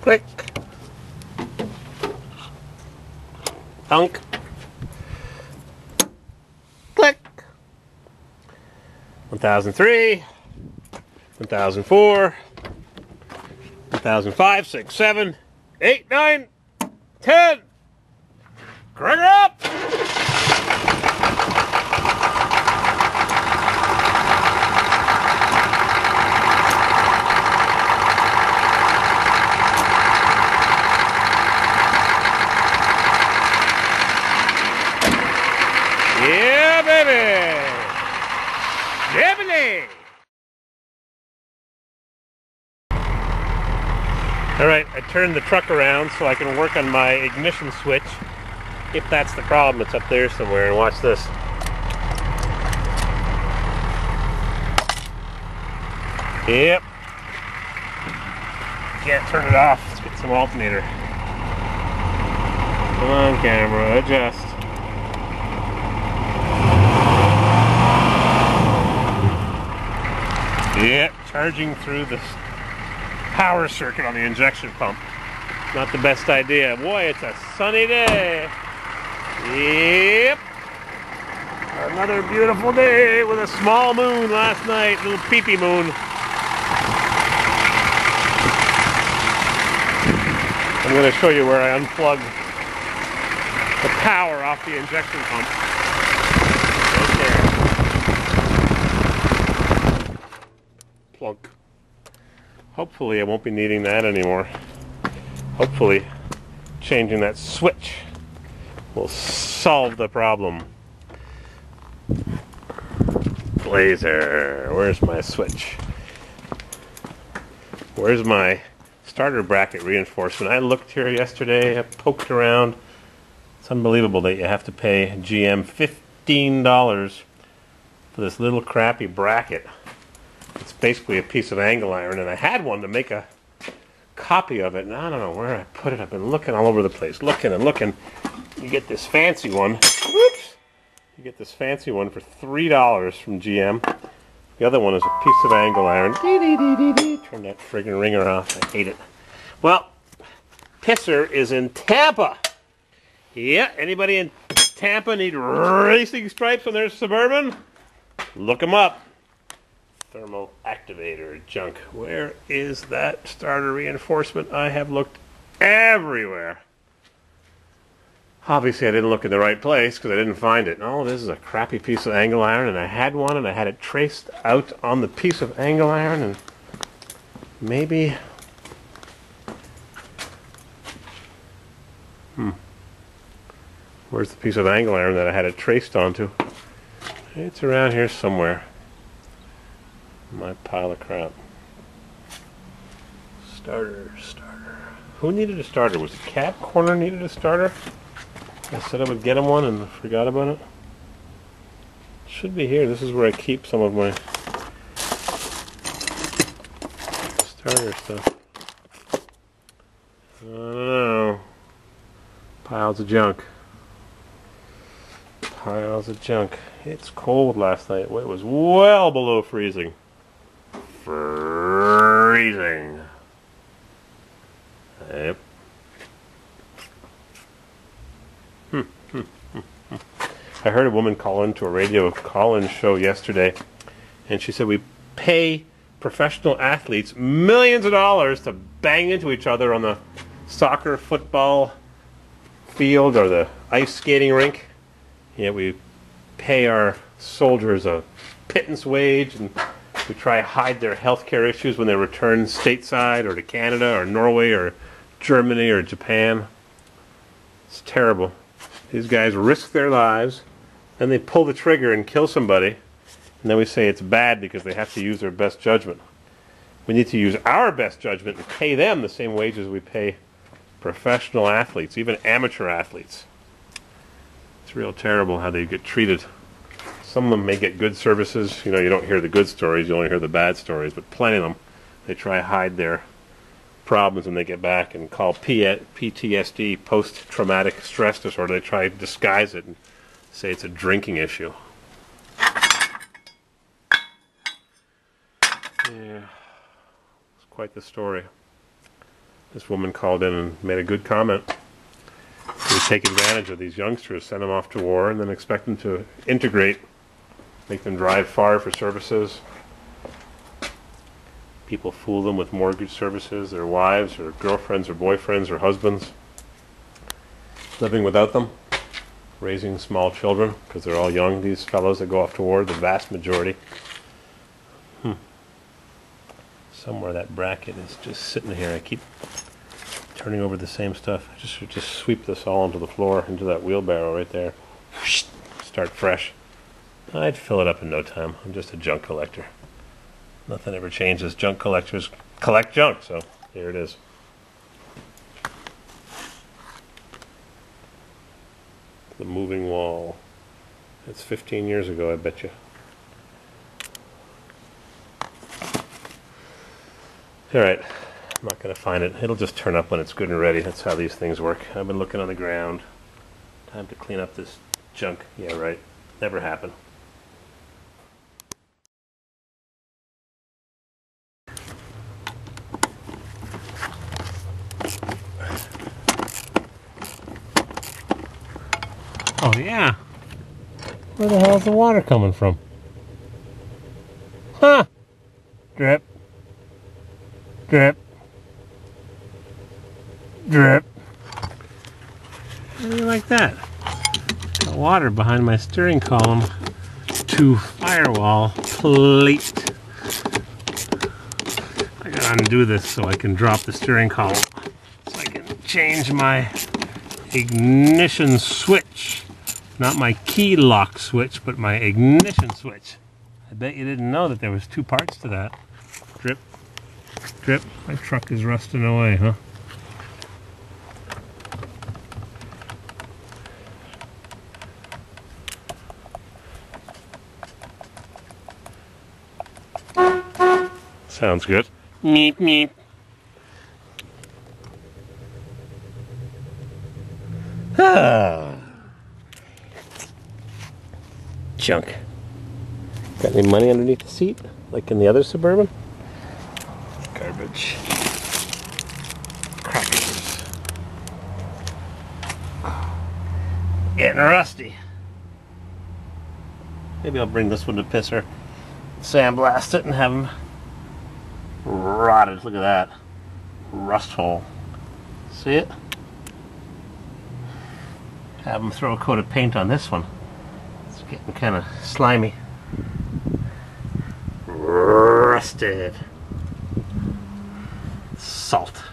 Click. Thunk. Click. 1003. 1004. 1005, 6, 7, 8, 9, 10. Crank her up. Yeah, baby. Definitely. All right, I turned the truck around so I can work on my ignition switch. If that's the problem, it's up there somewhere. And watch this. Yep. Can't turn it off. Let's get some alternator. Come on, camera, adjust. Yep, charging through the power circuit on the injection pump. Not the best idea. Boy, it's a sunny day. Yep. Another beautiful day with a small moon last night. Little peepee moon. I'm going to show you where I unplugged the power off the injection pump. Right there. Plunk. Hopefully I won't be needing that anymore. Hopefully changing that switch will solve the problem. Blazer, where's my switch? Where's my starter bracket reinforcement? I looked here yesterday, I poked around. It's unbelievable that you have to pay GM $15 for this little crappy bracket. It's basically a piece of angle iron, and I had one to make a copy of it, and I don't know where I put it. I've been looking all over the place, looking and looking. You get this fancy one. Whoops! You get this fancy one for $3 from GM. The other one is a piece of angle iron. Turn that friggin' ringer off. I hate it. Well, Pisser is in Tampa. Yeah, anybody in Tampa need racing stripes on their Suburban? Look them up. Thermal activator junk. Where is that starter reinforcement? I have looked everywhere. Obviously I didn't look in the right place because I didn't find it. Oh, this is a crappy piece of angle iron, and I had one and I had it traced out on the piece of angle iron, and maybe where's the piece of angle iron that I had it traced onto? It's around here somewhere. My pile of crap. Starter. Who needed a starter? Was it Cat Corner needed a starter? I said I would get him one and forgot about it. It should be here. This is where I keep some of my starter stuff. I don't know. Piles of junk. Piles of junk. It's cold last night. It was well below freezing. Freezing. Yep. I heard a woman call into a radio call-in show yesterday, and she said we pay professional athletes millions of dollars to bang into each other on the soccer, football field or the ice skating rink. Yet we pay our soldiers a pittance wage, and we try to hide their health care issues when they return stateside or to Canada or Norway or Germany or Japan. It's terrible. These guys risk their lives, and they pull the trigger and kill somebody, and then we say it's bad because they have to use their best judgment. We need to use our best judgment and pay them the same wages we pay professional athletes, even amateur athletes. It's real terrible how they get treated. Some of them may get good services. You know, you don't hear the good stories, you only hear the bad stories, but plenty of them, they try to hide their problems when they get back and call PTSD, post-traumatic stress disorder. They try to disguise it and say it's a drinking issue. Yeah, it's quite the story. This woman called in and made a good comment. We take advantage of these youngsters, send them off to war, and then expect them to integrate, make them drive far for services. People fool them with mortgage services, their wives or girlfriends or boyfriends or husbands, living without them, raising small children, because they're all young, these fellows that go off to war, the vast majority. Somewhere that bracket is just sitting here. I keep turning over the same stuff. I should just sweep this all onto the floor, into that wheelbarrow right there. Start fresh. I'd fill it up in no time. I'm just a junk collector. Nothing ever changes. Junk collectors collect junk, so here it is. The moving wall. It's 15 years ago, I bet you. Alright, I'm not going to find it. It'll just turn up when it's good and ready. That's how these things work. I've been looking on the ground. Time to clean up this junk. Yeah, right. Never happened. Oh yeah. Where the hell is the water coming from? Huh! Drip. Drip. Drip. How do you like that? Got water behind my steering column to firewall plate. I gotta undo this so I can drop the steering column. So I can change my ignition switch. Not my key lock switch, but my ignition switch. I bet you didn't know that there was two parts to that. Drip, drip. My truck is rusting away, huh? Sounds good. Meep, meep. Ah. Junk. Got any money underneath the seat? Like in the other Suburban? Garbage. Crackers. Getting rusty. Maybe I'll bring this one to Pisser, sandblast it, and have him rotted. Look at that. Rust hole. See it? Have him throw a coat of paint on this one. It's getting kind of slimy. Rusted. Salt.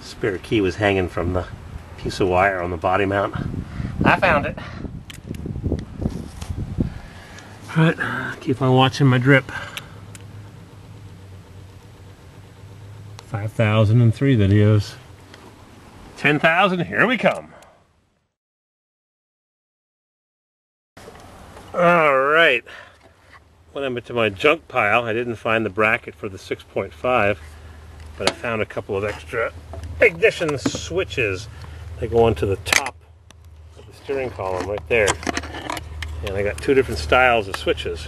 Spare key was hanging from the piece of wire on the body mount. I found it. Alright, keep on watching my drip. 5,003 videos. 10,000, here we come. Alright. Went into my junk pile. I didn't find the bracket for the 6.5, but I found a couple of extra ignition switches. They go onto the top of the steering column right there. And I got two different styles of switches.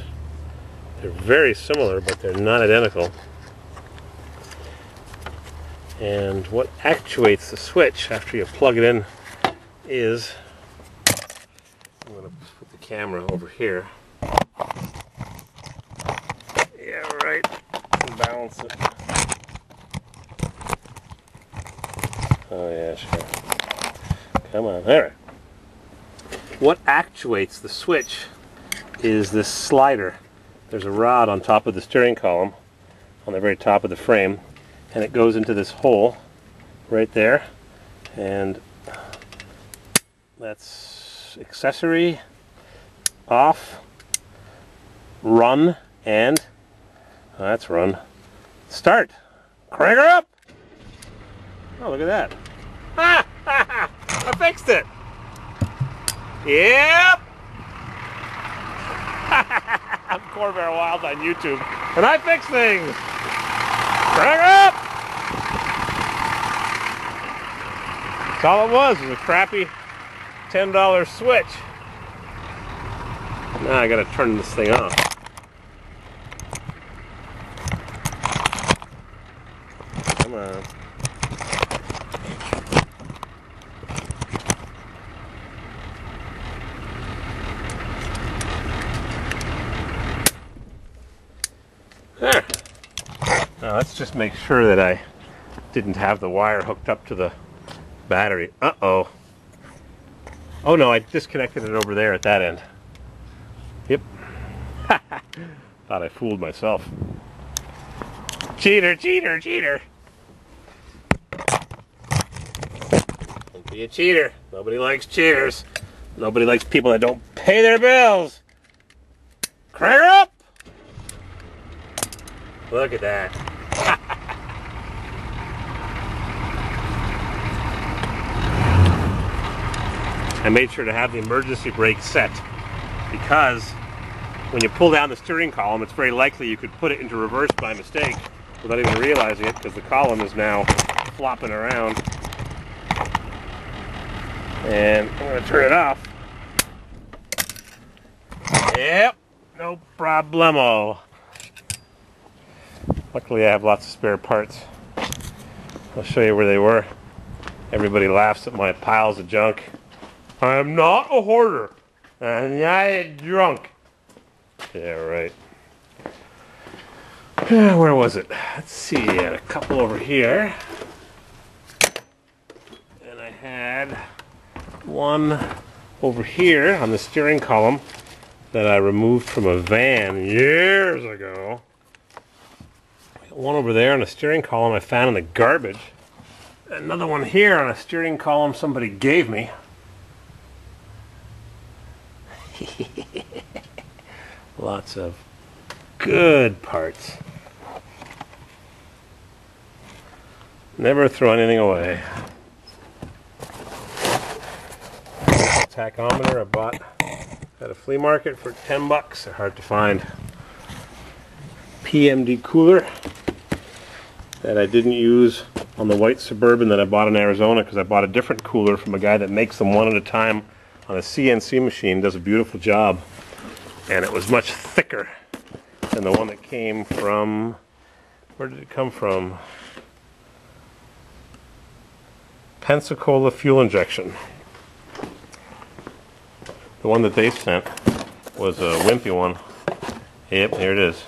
They're very similar, but they're not identical. And what actuates the switch after you plug it in is, I'm going to put the camera over here. Yeah, right. Balance it. Oh yeah, sure. Come on. All right. What actuates the switch is this slider. There's a rod on top of the steering column, on the very top of the frame, and it goes into this hole right there, and that's accessory, off, run, and that's run. Start. Crank her up. Oh, look at that. I fixed it. Yep. I'm Corvair Wild on YouTube, and I fix things. Crank her up. That's all it was a crappy $10 switch. Now I gotta turn this thing off. Come on. There. Now let's just make sure that I didn't have the wire hooked up to the battery. Uh-oh. Oh no, I disconnected it over there at that end. Yep. Thought I fooled myself. Cheater, cheater, cheater. Don't be a cheater. Nobody likes cheaters. Nobody likes people that don't pay their bills. Crank her up! Look at that. I made sure to have the emergency brake set because when you pull down the steering column, it's very likely you could put it into reverse by mistake without even realizing it, because the column is now flopping around. And I'm going to turn it off. Yep, no problemo. Luckily I have lots of spare parts. I'll show you where they were. Everybody laughs at my piles of junk. I am not a hoarder. I'm not a drunk. Yeah, right. Where was it? Let's see, I had a couple over here. And I had one over here on the steering column that I removed from a van years ago. One over there on a steering column I found in the garbage. Another one here on a steering column somebody gave me. Lots of good parts. Never throw anything away. Tachometer I bought at a flea market for 10 bucks. They're hard to find. PMD cooler that I didn't use on the white Suburban that I bought in Arizona, because I bought a different cooler from a guy that makes them one at a time on a CNC machine. Does a beautiful job, and it was much thicker than the one that came from, where did it come from? Pensacola Fuel Injection. The one that they sent was a wimpy one. Yep, here it is.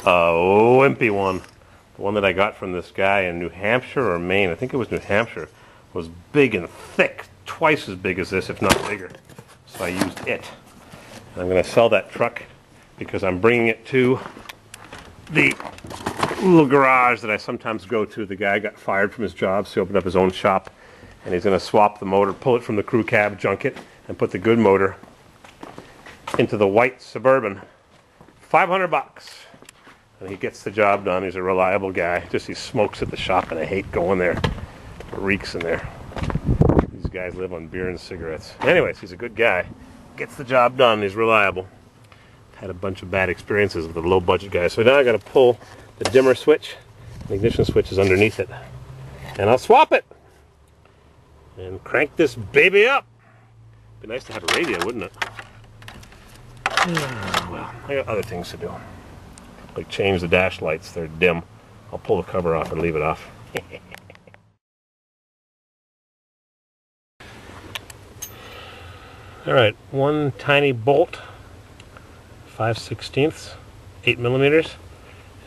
A wimpy one. The one that I got from this guy in New Hampshire or Maine, I think it was New Hampshire, was big and thick, twice as big as this, if not bigger. So I used it. And I'm going to sell that truck because I'm bringing it to the little garage that I sometimes go to. The guy got fired from his job, so he opened up his own shop, and he's going to swap the motor, pull it from the crew cab, junk it, and put the good motor into the white Suburban. 500 bucks. And he gets the job done. He's a reliable guy. Just he smokes at the shop, and I hate going there. It reeks in there. These guys live on beer and cigarettes. Anyways, he's a good guy. Gets the job done. He's reliable. Had a bunch of bad experiences with the low budget guys. So now I got to pull the dimmer switch. The ignition switch is underneath it. And I'll swap it. And crank this baby up. Be nice to have a radio, wouldn't it? Well, I got other things to do. Like change the dash lights, they're dim. I'll pull the cover off and leave it off. Alright, one tiny bolt, 5/16, 8 millimeters,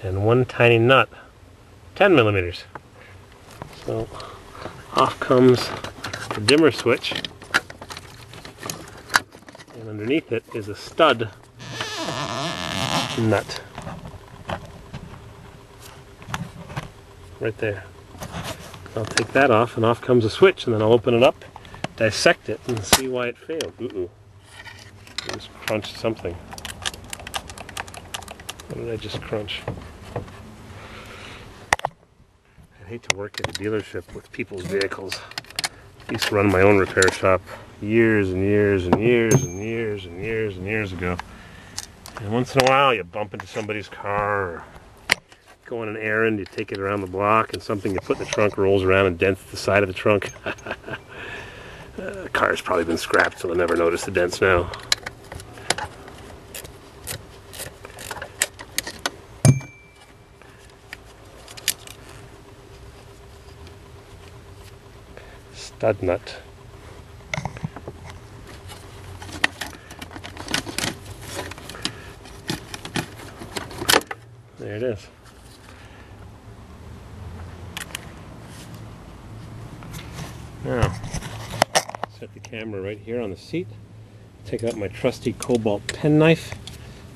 and one tiny nut, 10 millimeters. So off comes the dimmer switch, and underneath it is a stud nut. Right there. I'll take that off, and off comes a switch, and then I'll open it up, dissect it, and see why it failed. I just crunched something. What did I just crunch? I hate to work at a dealership with people's vehicles. I used to run my own repair shop years and years and years and years and years and years ago. And once in a while you bump into somebody's car, or go on an errand, you take it around the block, and something you put in the trunk rolls around and dents the side of the trunk. The car's probably been scrapped, so they'll never notice the dents now. Stud nut. There it is. Now, set the camera right here on the seat. Take out my trusty Cobalt penknife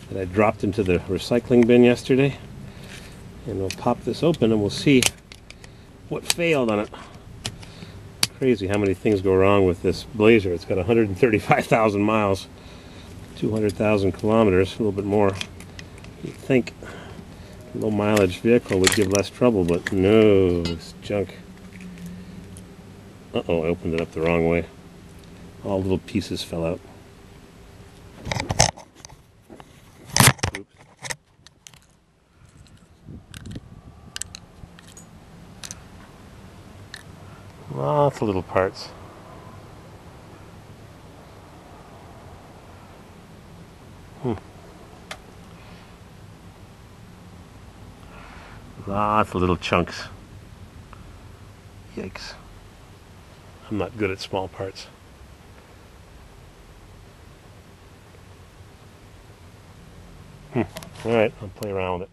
that I dropped into the recycling bin yesterday. And we'll pop this open and we'll see what failed on it. Crazy how many things go wrong with this Blazer. It's got 135,000 miles, 200,000 kilometers, a little bit more. You'd think a low mileage vehicle would give less trouble, but no, it's junk. Uh-oh, I opened it up the wrong way. All little pieces fell out. Oops. Lots of little parts. Lots of little chunks. Yikes. I'm not good at small parts. Alright, I'll play around with it.